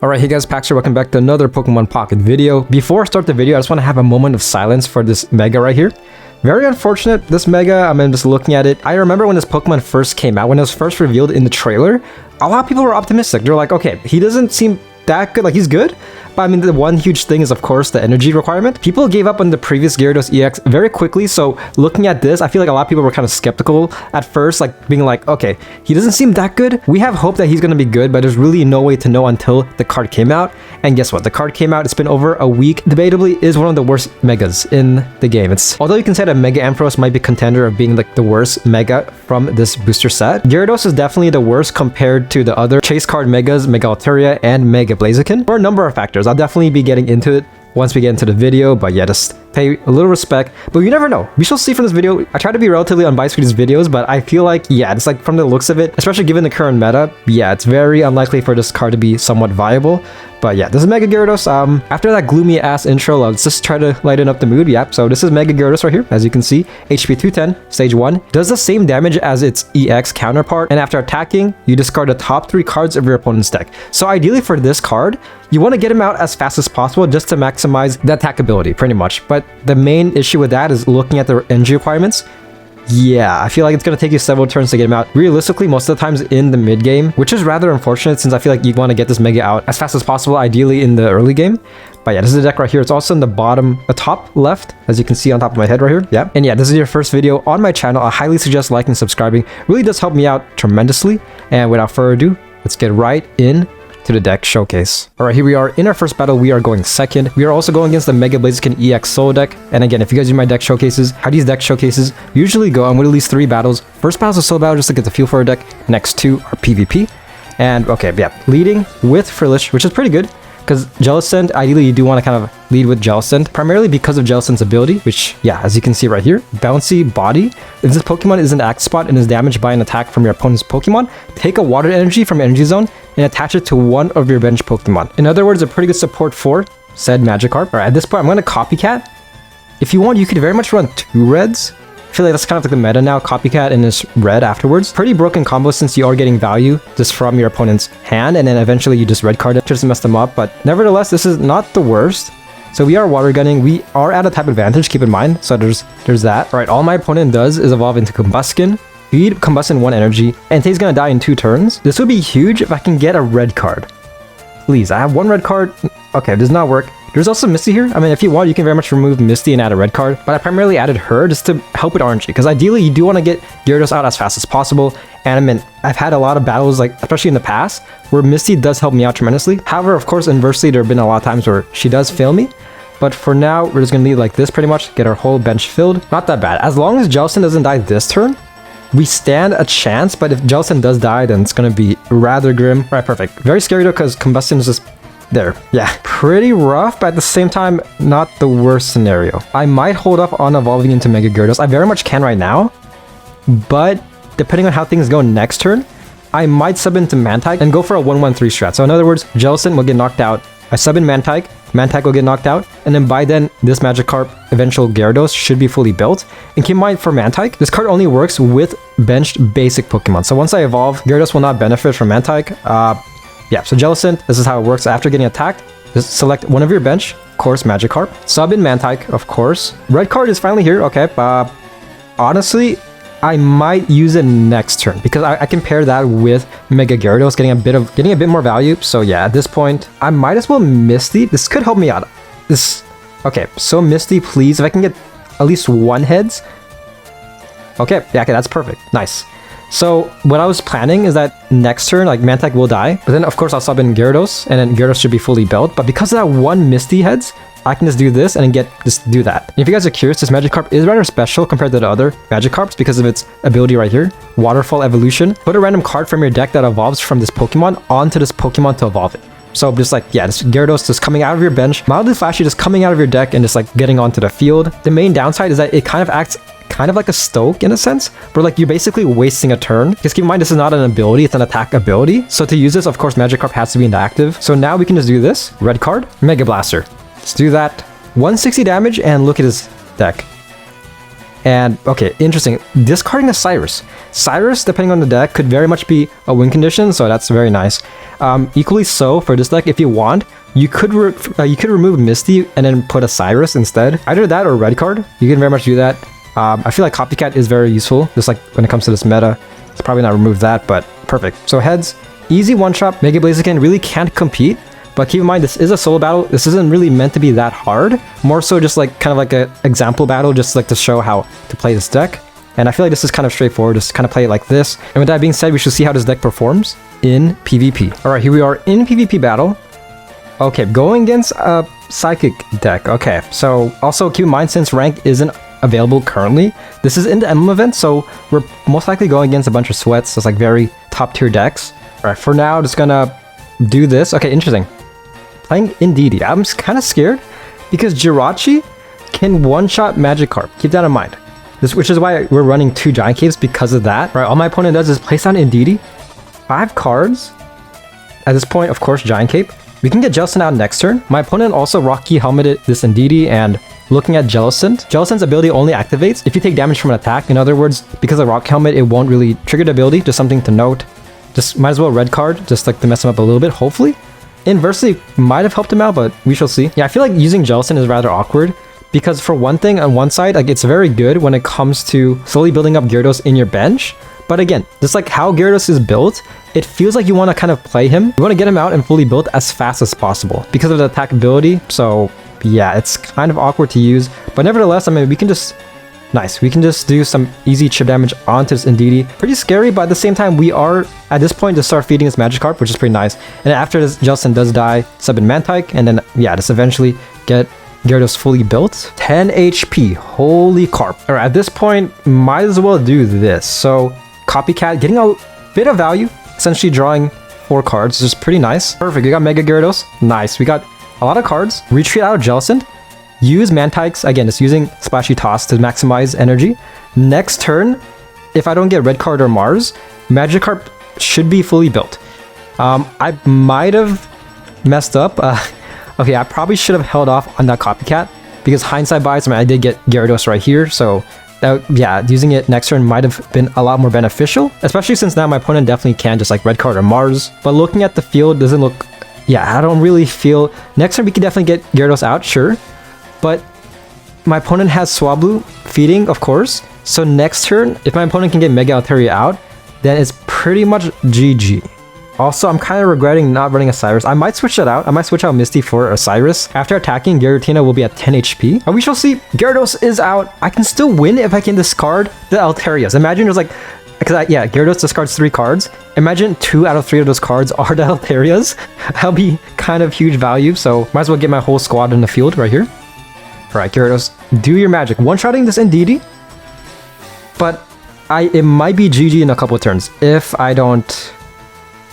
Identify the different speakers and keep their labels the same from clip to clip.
Speaker 1: Alright, hey guys, Pax here, welcome back to another Pokemon Pocket video. Before I start the video, I just want to have a moment of silence for this Mega right here. Very unfortunate, this Mega, I'm just looking at it. I remember when this Pokemon first came out, when it was first revealed in the trailer, a lot of people were optimistic. They're like, okay, he doesn't seem that good, like he's good. But I mean, the one huge thing is, of course, the energy requirement. People gave up on the previous Gyarados EX very quickly, so looking at this, I feel like a lot of people were kind of skeptical at first, like being like, okay, he doesn't seem that good. We have hope that he's going to be good, but there's really no way to know until the card came out. And guess what? The card came out, it's been over a week. Debatably is one of the worst Megas in the game. Although you can say that Mega Ampharos might be contender of being like the worst Mega from this booster set, Gyarados is definitely the worst compared to the other chase card Megas, Mega Altaria and Mega Blaziken, for a number of factors. I'll definitely be getting into it once we get into the video, but yeah, just pay a little respect. But you never know. We shall see from this video. I try to be relatively unbiased with these videos, but I feel like, yeah, it's like from the looks of it, especially given the current meta, yeah, it's very unlikely for this card to be somewhat viable. But yeah, this is Mega Gyarados. After that gloomy ass intro, let's just try to lighten up the mood. Yeah, so this is Mega Gyarados right here. As you can see, HP 210, stage 1. Does the same damage as its EX counterpart, and after attacking, you discard the top 3 cards of your opponent's deck. So ideally for this card, you want to get him out as fast as possible just to maximize the attack ability, pretty much. But the main issue with that is looking at the energy requirements. Yeah, I feel like it's going to take you several turns to get him out. Realistically, most of the times in the mid game, which is rather unfortunate since I feel like you want to get this Mega out as fast as possible, ideally in the early game. But yeah, this is the deck right here. It's also in the top left, as you can see on top of my head right here. Yeah, and yeah, this is your first video on my channel. I highly suggest liking and subscribing. Really does help me out tremendously. And without further ado, let's get right in to the deck showcase. Alright, here we are in our first battle. We are going second. We are also going against the Mega Blaziken EX solo deck. And again, if you guys do my deck showcases, how these deck showcases usually go, I'm with at least 3 battles. First battle is a solo battle just to get the feel for a deck. Next 2 are PvP. And okay, yeah, leading with Frillish, which is pretty good. Because Jellicent, ideally you do want to kind of lead with Jellicent, primarily because of Jellicent's ability, which, yeah, as you can see right here, bouncy body. If this Pokemon is in the active spot and is damaged by an attack from your opponent's Pokemon, take a water energy from your energy zone and attach it to one of your bench Pokemon. In other words, a pretty good support for said Magikarp. Alright, at this point, I'm going to Copycat. If you want, you could very much run 2 reds. I feel like that's kind of like the meta now, Copycat and this red afterwards. Pretty broken combo since you are getting value just from your opponent's hand, and then eventually you just red card it just to mess them up. But nevertheless, this is not the worst. So we are water gunning. We are at a type advantage, keep in mind. So there's that. Alright, all my opponent does is evolve into Combuskin. Feed Combuskin 1 energy, and he's gonna die in 2 turns. This would be huge if I can get a red card. Please, I have 1 red card. Okay, does not work. There's also Misty here. I mean, if you want, you can very much remove Misty and add a red card, but I primarily added her just to help with RNG, because ideally you do want to get Gyarados out as fast as possible. And I mean, I've had a lot of battles, like especially in the past, where Misty does help me out tremendously. However, of course, inversely, there have been a lot of times where she does fail me. But for now, we're just gonna lead like this pretty much, get our whole bench filled. Not that bad. As long as Jellicent doesn't die this turn, we stand a chance, but if Jellicent does die, then it's gonna be rather grim. Right, perfect. Very scary though, because Combustion is just there. Yeah, pretty rough, but at the same time, not the worst scenario. I might hold up on evolving into Mega Gyarados. I very much can right now, but depending on how things go next turn, I might sub into Mantike and go for a 1-1-3 strat. So in other words, Jellicent will get knocked out. I sub in Mantike, Mantike will get knocked out, and then by then, this Magikarp eventual Gyarados should be fully built. And keep in mind, for Mantike, this card only works with benched basic Pokemon. So once I evolve, Gyarados will not benefit from Mantike. Yeah, so Jellicent, this is how it works. After getting attacked, just select one of your bench, of course, Magikarp. Sub in Mantike, of course. Red card is finally here, okay. Honestly, I might use it next turn because I can pair that with Mega Gyarados, getting a bit more value. So yeah, at this point, I might as well Misty. This could help me out. Okay, so Misty, please, if I can get at least 1 heads. Okay, yeah, okay, that's perfect. Nice. So what I was planning is that next turn, like Mantike will die, but then of course I'll sub in Gyarados, and then Gyarados should be fully built. But because of that 1 Misty heads, I can just do this and just do that. And if you guys are curious, this Magikarp is rather special compared to the other Magikarps because of its ability right here, Waterfall Evolution. Put a random card from your deck that evolves from this Pokemon onto this Pokemon to evolve it. So just like, yeah, this Gyarados just coming out of your bench, mildly flashy, just coming out of your deck and just like getting onto the field. The main downside is that it kind of acts kind of like a Stoke in a sense, where like you're basically wasting a turn. Because keep in mind, this is not an ability, it's an attack ability. So to use this, of course, Magikarp has to be inactive. So now we can just do this. Red card, Mega Blaster. Let's do that. 160 damage and look at his deck. And okay, interesting. Discarding a Cyrus. Cyrus, depending on the deck, could very much be a win condition, so that's very nice. Equally so for this deck, if you want, you could remove Misty and then put a Cyrus instead. Either that or red card. You can very much do that. I feel like Copycat is very useful, just like when it comes to this meta. It's probably not remove that, but perfect. So heads, easy one-shot. Mega Blaziken really can't compete. But keep in mind, this is a solo battle. This isn't really meant to be that hard. More so just like kind of like an example battle, just like to show how to play this deck. And I feel like this is kind of straightforward, just kind of play it like this. And with that being said, we should see how this deck performs in PvP. All right, here we are in PvP battle. Okay, going against a Psychic deck. Okay, so also keep in mind, since rank isn't available currently, this is in the Emblem event, so we're most likely going against a bunch of sweats. It's like very top tier decks. All right, for now, just gonna do this. Okay, interesting. Playing Indeedee. I'm kind of scared because Jirachi can one-shot Magikarp. Keep that in mind. Which is why we're running 2 Giant Caves because of that. Right, all my opponent does is place down Indeedee. 5 cards. At this point, of course, Giant Cape. We can get Jellicent out next turn. My opponent also Rocky Helmeted this Indeedee, and looking at Jellicent. Jellicent's ability only activates if you take damage from an attack. In other words, because of Rock Helmet, it won't really trigger the ability. Just something to note. Just might as well red card, just like to mess him up a little bit, hopefully. Inversely, might have helped him out, but we shall see. Yeah, I feel like using Jellicent is rather awkward because for one thing, on one side, like it's very good when it comes to slowly building up Gyarados in your bench. But again, just like how Gyarados is built, it feels like you want to kind of play him. You want to get him out and fully built as fast as possible because of the attack ability. So yeah, it's kind of awkward to use. But nevertheless, I mean, we can just... Nice, we can just do some easy chip damage onto this Indeedee. Pretty scary, but at the same time, we are, at this point, to start feeding this Magikarp, which is pretty nice. And after this Jellicent does die, sub in Mantike, and then, yeah, just eventually get Gyarados fully built. 10 HP, holy carp. All right, at this point, might as well do this. So, Copycat, getting a bit of value, essentially drawing 4 cards, which is pretty nice. Perfect, we got Mega Gyarados. Nice, we got a lot of cards. Retreat out of Jellicent. Use Mantikes, again, just using Splashy Toss to maximize energy. Next turn, if I don't get Red Card or Mars, Magikarp should be fully built. I might have messed up. Okay, I probably should have held off on that Copycat because hindsight bias, I mean, I did get Gyarados right here, so that, yeah, using it next turn might have been a lot more beneficial, especially since now my opponent definitely can just like Red Card or Mars. But looking at the field, doesn't look... Yeah, I don't really feel... Next turn, we can definitely get Gyarados out, sure. But my opponent has Swablu feeding, of course. So next turn, if my opponent can get Mega Altaria out, then it's pretty much GG. Also, I'm kind of regretting not running a Cyrus. I might switch that out. I might switch out Misty for a Cyrus. After attacking, Giratina will be at 10 HP. And we shall see. Gyarados is out. I can still win if I can discard the Altarias. Imagine there's like... Because, yeah, Gyarados discards 3 cards. Imagine 2 out of 3 of those cards are the Altarias. That'll be kind of huge value. So might as well get my whole squad in the field right here. Alright, Gyarados, do your magic. One-shotting this Indeedee, but it might be GG in a couple of turns if I don't...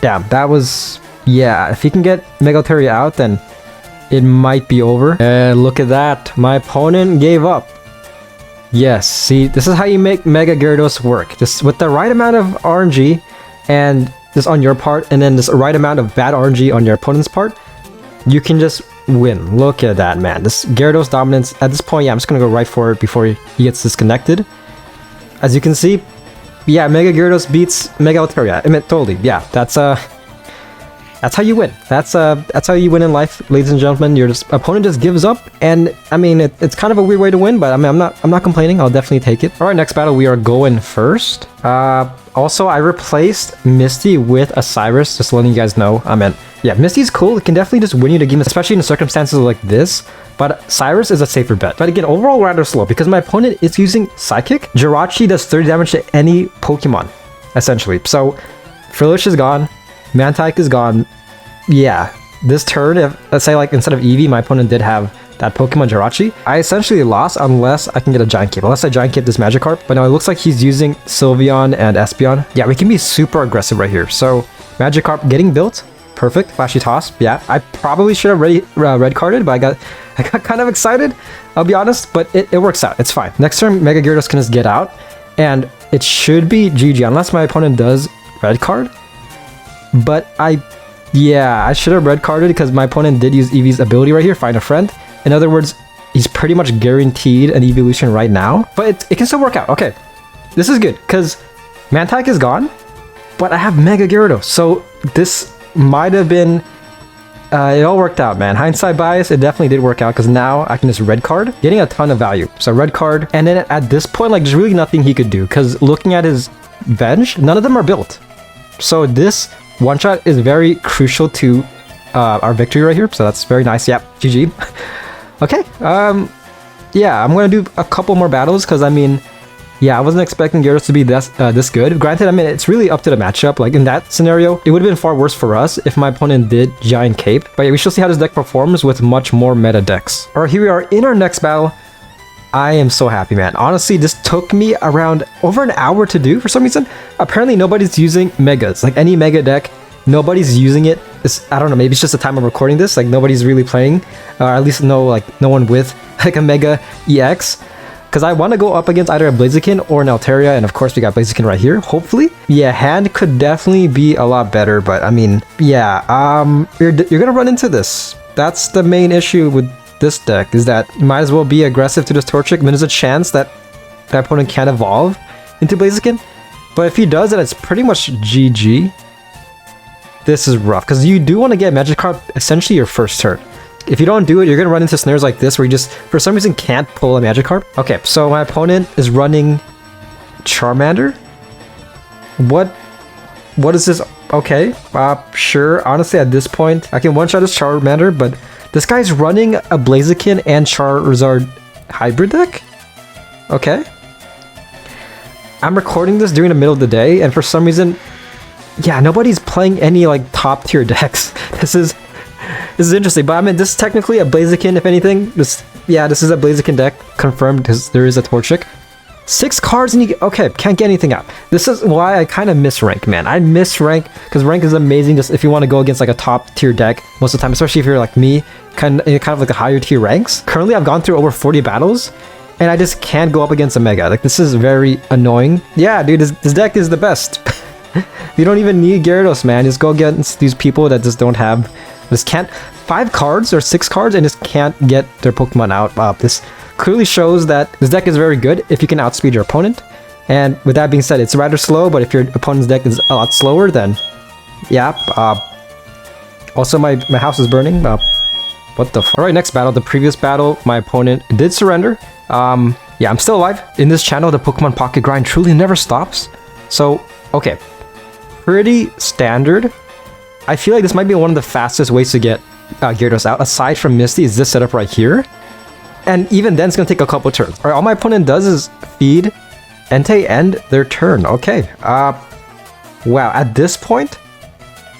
Speaker 1: Damn, that was... Yeah, if he can get Mega Altaria out, then it might be over. And look at that, my opponent gave up. Yes, see, this is how you make Mega Gyarados work. Just with the right amount of RNG, and just on your part, and then this right amount of bad RNG on your opponent's part, you can just win. Look at that, man. This Gyarados dominance, at this point, yeah, I'm just gonna go right for it before he gets disconnected. As you can see, yeah, Mega Gyarados beats Mega Altaria. I mean, totally, yeah, that's how you win. That's how you win in life, ladies and gentlemen. Your opponent just gives up, and I mean, it's kind of a weird way to win, but I mean, I'm not complaining. I'll definitely take it. All right, next battle, we are going first. Also, I replaced Misty with a Cyrus, just letting you guys know. I mean, yeah, Misty's cool. It can definitely just win you the game, especially in circumstances like this. But Cyrus is a safer bet. But again, overall rather slow because my opponent is using Psychic. Jirachi does 30 damage to any Pokemon, essentially. So, Frillish is gone. Mantike is gone. Yeah, this turn, if let's say like instead of Eevee, my opponent did have that Pokemon Jirachi, I essentially lost unless I can get a Giant Cape. Unless I Giant Cape this Magikarp. But now it looks like he's using Sylveon and Espeon. Yeah, we can be super aggressive right here. So, Magikarp getting built. Perfect. Flashy Toss. Yeah, I probably should have red carded, but I got kind of excited, I'll be honest, but it works out. It's fine. Next turn, Mega Gyarados can just get out, and it should be GG, unless my opponent does red card. But yeah, I should have red carded because my opponent did use Eevee's ability right here, Find a Friend. In other words, he's pretty much guaranteed an evolution right now. But it can still work out. Okay, this is good because Mantyke is gone, but I have Mega Gyarados. So this might have been... it all worked out, man. Hindsight bias, it definitely did work out because now I can just red card, getting a ton of value. So red card, and then at this point, like, there's really nothing he could do because looking at his bench, none of them are built. So this one-shot is very crucial to our victory right here. So that's very nice. Yep, GG. Okay, yeah, I'm gonna do a couple more battles because, I mean, yeah, I wasn't expecting Gyarados to be this good. Granted, I mean, it's really up to the matchup. Like, in that scenario, it would have been far worse for us if my opponent did Giant Cape. But yeah, we shall see how this deck performs with much more meta decks. Alright, here we are in our next battle. I am so happy, man. Honestly, this took me around over an hour to do for some reason. Apparently, nobody's using Megas. Like, any Mega deck, nobody's using it. I don't know, maybe it's just the time I'm recording this. Like, nobody's really playing. Or at least no one with, like, a Mega EX. Because I want to go up against either a Blaziken or an Altaria, and of course we got Blaziken right here, hopefully. Yeah, hand could definitely be a lot better, but I mean, yeah, you're gonna run into this. That's the main issue with this deck, is that you might as well be aggressive to this Torchic. I mean, there's a chance that the opponent can evolve into Blaziken, but if he does, then it's pretty much GG. This is rough, because you do want to get Magikarp essentially your first turn. If you don't do it, you're going to run into snares like this where you just, for some reason, can't pull a Magikarp. Okay, so my opponent is running Charmander. What is this? Okay, sure. Honestly, at this point, I can one-shot this Charmander, but this guy's running a Blaziken and Charizard hybrid deck? Okay. I'm recording this during the middle of the day, and for some reason, yeah, nobody's playing any, like, top-tier decks. This is interesting, but I mean, this is technically a Blaziken, if anything. This is a Blaziken deck, confirmed, because there is a Torchic. 6 cards and you get... Okay, can't get anything out. This is why I kind of miss rank, man. I miss rank, because rank is amazing just if you want to go against, like, a top-tier deck most of the time, especially if you're like me, kind of like the higher-tier ranks. Currently, I've gone through over 40 battles, and I just can't go up against a Mega. Like, this is very annoying. Yeah, dude, this deck is the best. You don't even need Gyarados, man. Just go against these people that just don't have... Just can't... 5 cards or 6 cards and just can't get their Pokemon out. This clearly shows that this deck is very good if you can outspeed your opponent. And with that being said, it's rather slow, but if your opponent's deck is a lot slower, then... Yeah. Also, my house is burning. What the f... Alright, next battle. The previous battle, my opponent did surrender. Yeah, I'm still alive. In this channel, the Pokemon Pocket grind truly never stops. So, okay. Pretty standard. I feel like this might be one of the fastest ways to get Gyarados out, aside from Misty, is this setup right here. And even then, it's going to take a couple turns. Alright, all my opponent does is feed Entei end their turn. Okay. Wow, at this point,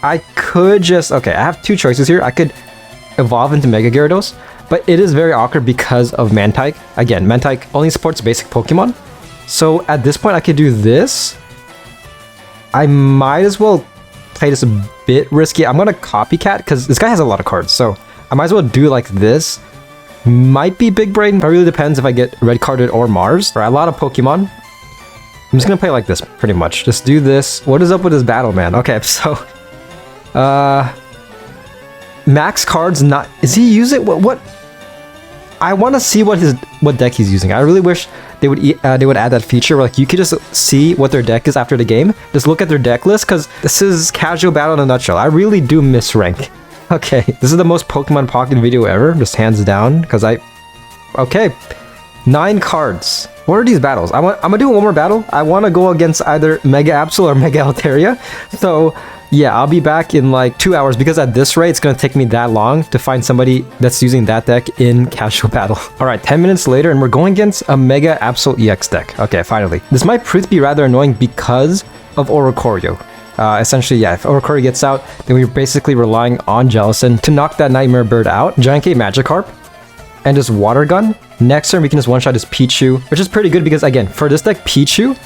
Speaker 1: I could just... Okay, I have 2 choices here. I could evolve into Mega Gyarados, but it is very awkward because of Mantyke. Again, Mantyke only supports basic Pokemon. So at this point, I could do this. I might as well play this a bit risky. I'm gonna copycat because this guy has a lot of cards, so I might as well do like this. Might be big brain, but it really depends if I get red carded or Mars. Or a lot of Pokemon. I'm just gonna play like this pretty much. Just do this. What is up with this battle, man? Okay, so max cards not... Is he using what? I want to see what deck he's using. I really wish they would add that feature where, like, you could just see what their deck is after the game. Just look at their deck list, because this is casual battle in a nutshell. I really do miss rank. Okay, this is the most Pokemon Pocket video ever, just hands down, because okay, 9 cards. What are these battles? I'm gonna do one more battle. I want to go against either Mega Absol or Mega Altaria. So yeah, I'll be back in like 2 hours, because at this rate, it's going to take me that long to find somebody that's using that deck in casual battle. All right, 10 minutes later, and we're going against a Mega Absol EX deck. Okay, finally. This might prove to be rather annoying because of Oricorio. Essentially, yeah, if Oricorio gets out, then we're basically relying on Jellicent to knock that Nightmare Bird out. Giant Cape Magikarp, and just Water Gun. Next turn, we can just one-shot his Pichu, which is pretty good because, again, for this deck, Pichu,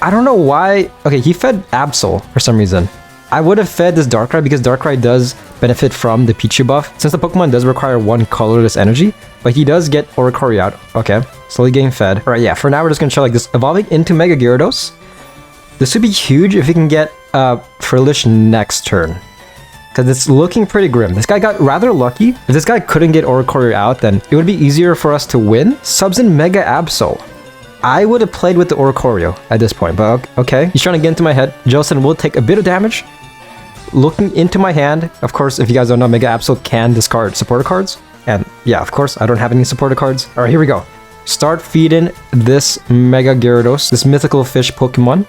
Speaker 1: I don't know why... Okay, he fed Absol for some reason. I would have fed this Darkrai because Darkrai does benefit from the Pichu buff, since the Pokemon does require 1 colorless energy, but he does get Oricorio out. Okay, slowly getting fed. Alright, yeah, for now we're just gonna try like this, evolving into Mega Gyarados. This would be huge if we can get Frillish next turn. because it's looking pretty grim. This guy got rather lucky. If this guy couldn't get Oricorio out, then it would be easier for us to win. Subs in Mega Absol. I would have played with the Oricorio at this point, but okay. He's trying to get into my head. Jellicent will take a bit of damage. Looking into my hand. Of course, if you guys don't know, Mega Absol can discard supporter cards. And yeah, of course, I don't have any supporter cards. All right, here we go. Start feeding this Mega Gyarados, this mythical fish Pokemon.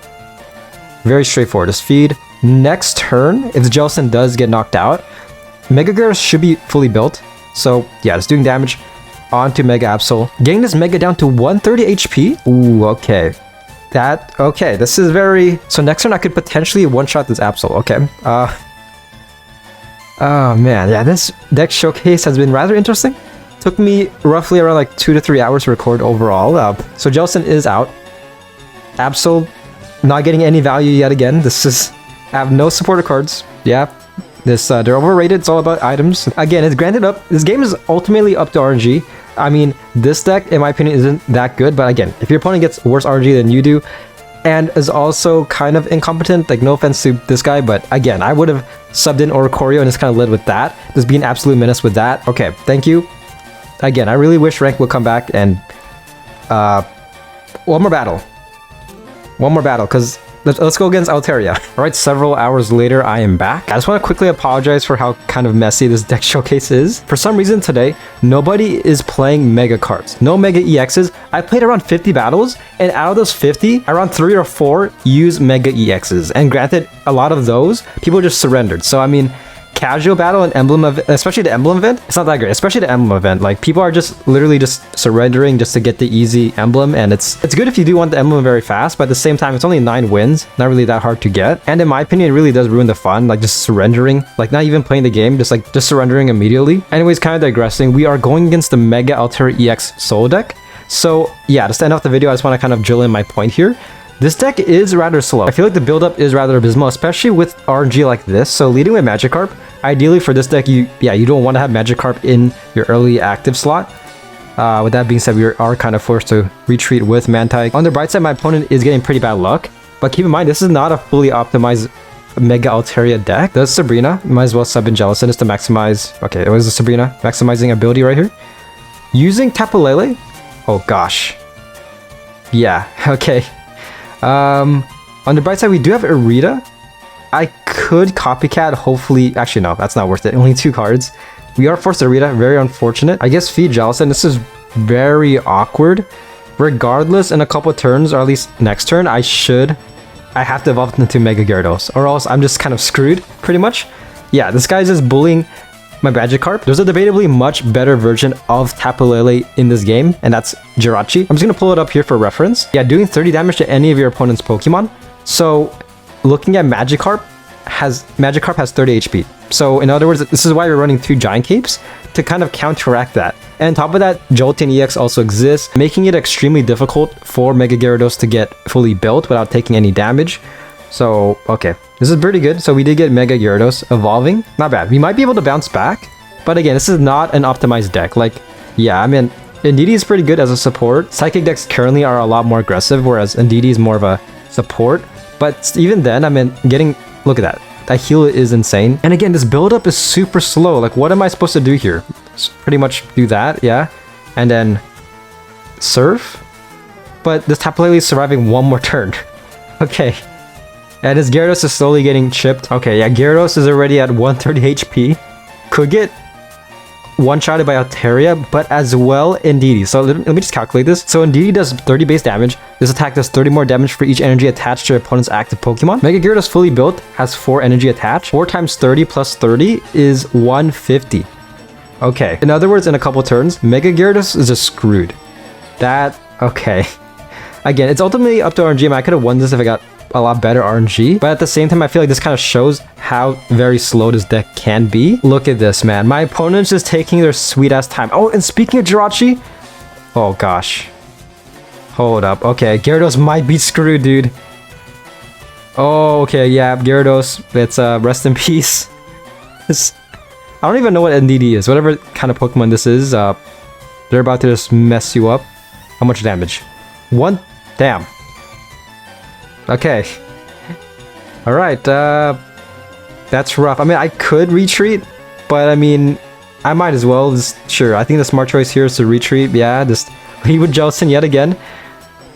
Speaker 1: Very straightforward. Just feed. Next turn, if the Jellicent does get knocked out, Mega Gyarados should be fully built. So yeah, just doing damage onto Mega Absol. Getting this Mega down to 130 HP. Ooh, okay. Okay, this is very... So next turn I could potentially one-shot this Absol. Okay. Oh man, yeah, this deck showcase has been rather interesting. Took me roughly around like 2 to 3 hours to record overall. So Jellicent is out. Absol not getting any value yet again. This is... I have no supporter cards. Yeah. They're overrated. It's all about items. Again, it's granted up. This game is ultimately up to RNG. I mean, this deck, in my opinion, isn't that good. But again, if your opponent gets worse RNG than you do, and is also kind of incompetent, like no offense to this guy, but again, I would have subbed in Oricorio and just kind of led with that. Just be an absolute menace with that. Okay, thank you. Again, I really wish rank would come back and one more battle. One more battle, because let's go against Altaria. Alright, several hours later, I am back. I just want to quickly apologize for how kind of messy this deck showcase is. For some reason today, nobody is playing Mega cards. No Mega EXs. I played around 50 battles, and out of those 50, around 3 or 4 use Mega EXs. And granted, a lot of those, people just surrendered. So, I mean... Casual battle and emblem event, especially the emblem event, it's not that great. Especially the emblem event, like people are just literally just surrendering just to get the easy emblem, and it's good if you do want the emblem very fast, but at the same time it's only 9 wins, not really that hard to get. And in my opinion, it really does ruin the fun, like just surrendering, like not even playing the game, just surrendering immediately. Anyways, kind of digressing, we are going against the Mega Altaria Ex Soul deck. So yeah, just to end off the video, I just want to kind of drill in my point here. This deck is rather slow. I feel like the build-up is rather abysmal, especially with RNG like this. So leading with Magikarp, ideally for this deck, you don't want to have Magikarp in your early active slot. With that being said, we are kind of forced to retreat with Mantike. On the bright side, my opponent is getting pretty bad luck. But keep in mind, this is not a fully optimized Mega Altaria deck. There's Sabrina. Might as well sub in Jellicent just to maximize... Okay, it was the Sabrina. Maximizing ability right here. Using Tapu Lele. Oh gosh. Yeah, okay. On the bright side, we do have Irida. I could copycat, hopefully... Actually, no, that's not worth it. Only 2 cards. We are forced to Irida. Very unfortunate. I guess feed Jellicent. This is very awkward. Regardless, in a couple of turns, or at least next turn, I have to evolve into Mega Gyarados, or else I'm just kind of screwed, pretty much. Yeah, this guy's just bullying my Magikarp. There's a debatably much better version of Tapu Lele in this game, and that's Jirachi. I'm just gonna pull it up here for reference. Yeah, doing 30 damage to any of your opponent's Pokemon. So, looking at Magikarp has 30 HP. So, in other words, this is why we're running 2 Giant Capes, to kind of counteract that. And on top of that, Jolteon EX also exists, making it extremely difficult for Mega Gyarados to get fully built without taking any damage. So, okay. This is pretty good. So we did get Mega Gyarados evolving. Not bad. We might be able to bounce back. But again, this is not an optimized deck. Like, yeah, I mean, Indeedee is pretty good as a support. Psychic decks currently are a lot more aggressive, whereas Indeedee is more of a support. But even then, I mean, look at that. That heal is insane. And again, this build-up is super slow. Like, what am I supposed to do here? Just pretty much do that, yeah. And then surf. But this Tapu Lele is surviving 1 more turn. Okay. And his Gyarados is slowly getting chipped. Okay, yeah, Gyarados is already at 130 HP. Could get one-shotted by Altaria, but as well Indeedee. So let me just calculate this. So Indeedee does 30 base damage. This attack does 30 more damage for each energy attached to your opponent's active Pokemon. Mega Gyarados fully built has 4 energy attached. 4 times 30 plus 30 is 150. Okay. In other words, in a couple turns, Mega Gyarados is just screwed. Okay. Again, it's ultimately up to RNG. I could have won this if I got a lot better RNG, but at the same time, I feel like this kind of shows how very slow this deck can be. Look at this, man. My opponent's just taking their sweet-ass time. Oh, and speaking of Jirachi... Oh, gosh. Hold up. Okay, Gyarados might be screwed, dude. Oh, okay, yeah, Gyarados. It's, rest in peace. I don't even know what Indeedee is. Whatever kind of Pokemon this is, they're about to just mess you up. How much damage? 1? Damn. Okay. Alright, That's rough. I mean, I could retreat, but I mean, I might as well. Sure, I think the smart choice here is to retreat. Yeah, just leave with Jellicent yet again.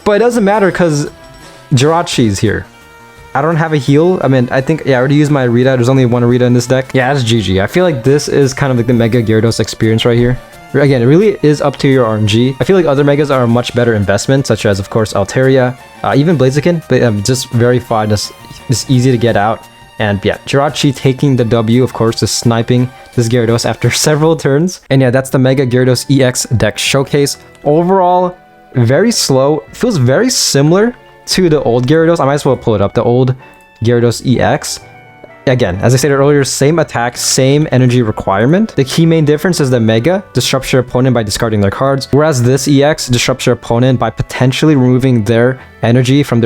Speaker 1: But it doesn't matter because Jirachi's here. I don't have a heal. I mean, I think, yeah, I already used my Rita. There's only one Rita in this deck. Yeah, it's GG. I feel like this is kind of like the Mega Gyarados experience right here. Again, it really is up to your RNG. I feel like other Megas are a much better investment, such as, of course, Altaria, even Blaziken, but just very fun, just easy to get out. And yeah, Jirachi taking the W, of course, just sniping this Gyarados after several turns. And yeah, that's the Mega Gyarados EX deck showcase. Overall, very slow. Feels very similar to the old Gyarados. I might as well pull it up. The old Gyarados EX. Again, as I said earlier, same attack, same energy requirement. The key main difference is the Mega disrupts your opponent by discarding their cards, whereas this EX disrupts your opponent by potentially removing their energy from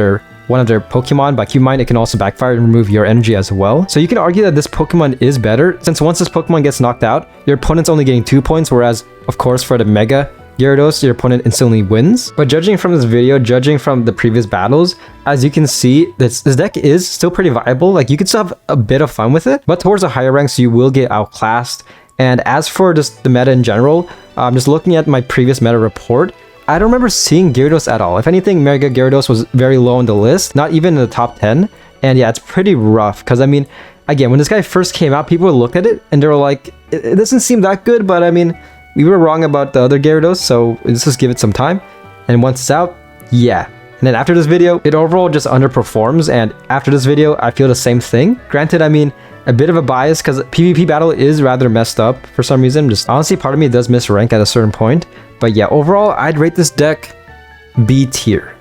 Speaker 1: one of their Pokemon. By keep in mind, it can also backfire and remove your energy as well. So you can argue that this Pokemon is better, since once this Pokemon gets knocked out, your opponent's only getting 2 points, whereas, of course, for the Mega Gyarados, your opponent instantly wins. But judging from this video, judging from the previous battles, as you can see, this deck is still pretty viable. Like, you can still have a bit of fun with it, but towards the higher ranks, you will get outclassed. And as for just the meta in general, just looking at my previous meta report, I don't remember seeing Gyarados at all. If anything, Mega Gyarados was very low on the list, not even in the top 10. And yeah, it's pretty rough, because I mean, again, when this guy first came out, people looked at it and they were like, it doesn't seem that good, but I mean, we were wrong about the other Gyarados, so let's just give it some time. And once it's out, yeah. And then after this video, it overall just underperforms, and after this video, I feel the same thing. Granted, I mean, a bit of a bias because PvP battle is rather messed up for some reason. Just honestly, part of me does miss rank at a certain point. But yeah, overall, I'd rate this deck B tier.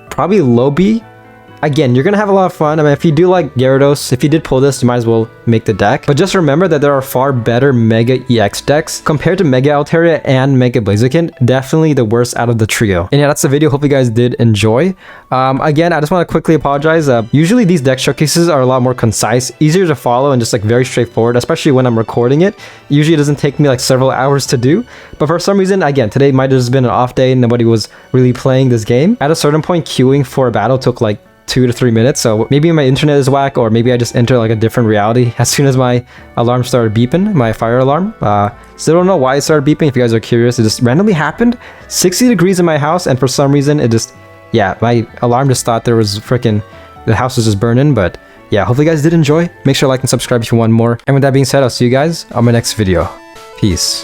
Speaker 1: Probably low B. Again, you're going to have a lot of fun. I mean, if you do like Gyarados, if you did pull this, you might as well make the deck. But just remember that there are far better Mega EX decks compared to Mega Altaria and Mega Blaziken. Definitely the worst out of the trio. And yeah, that's the video. Hope you guys did enjoy. Again, I just want to quickly apologize. Usually these deck showcases are a lot more concise, easier to follow, and just like very straightforward, especially when I'm recording it. Usually it doesn't take me like several hours to do. But for some reason, again, today might have just been an off day. Nobody was really playing this game. At a certain point, queuing for a battle took like 2 to 3 minutes, so maybe my internet is whack, or maybe I just enter like a different reality as soon as my alarm started beeping, my fire alarm. Still don't know why it started beeping. If you guys are curious, it just randomly happened. 60 degrees in my house, and for some reason it just, yeah, my alarm just thought there was freaking, the house was just burning. But yeah, hopefully you guys did enjoy. Make sure to like and subscribe if you want more, and with that being said, I'll see you guys on my next video. Peace.